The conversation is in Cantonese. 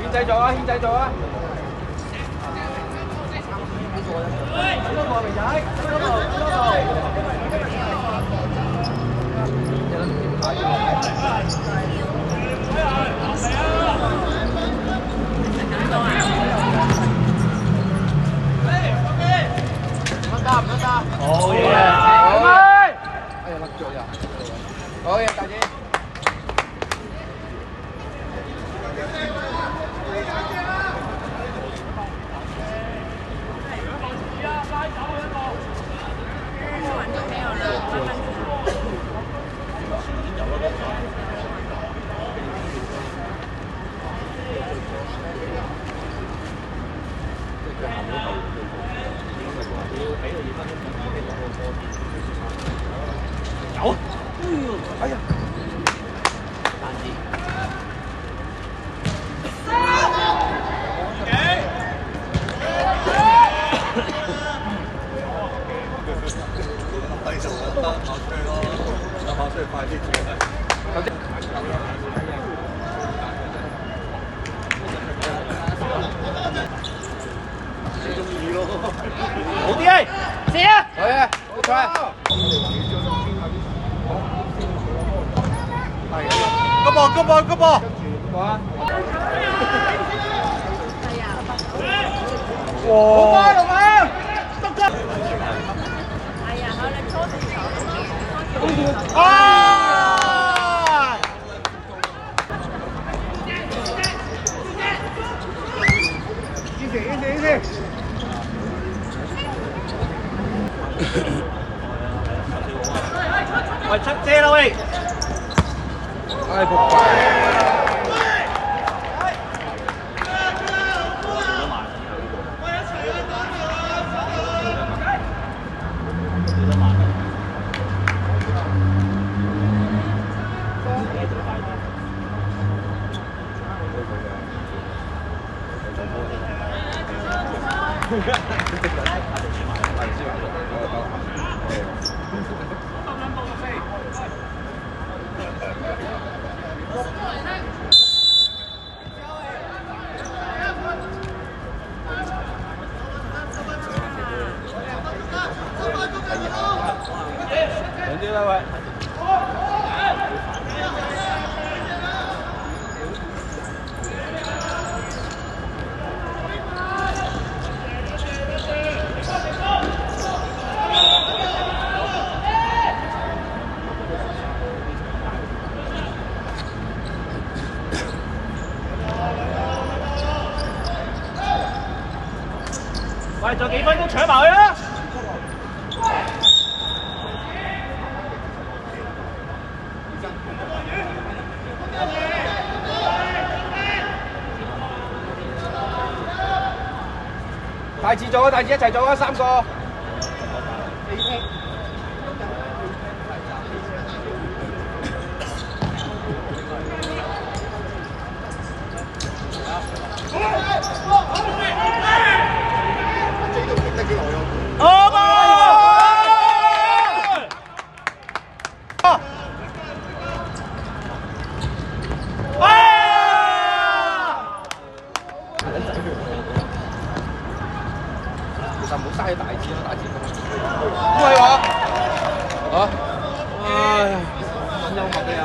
牽制咗啊！牽制咗啊！好嘢！好嘢！哎呀，甩腳呀！好嘢，大姐。有，哎呀，單字。跑出去快啲跳好啲啊！射啊！好嘅，好彩。個波！哇！好快龍啊！得得。哎呀，好你拖住手。啊！easy。喂，出遮啦喂！唉，仆街！兩啲啦喂！喂，仲有幾分鐘搶埋佢啦！大字做啊，大字一齊做啊，3個。其實唔好嘥大字咯，大字咁係話啊，唉，咁幽默嘅啊！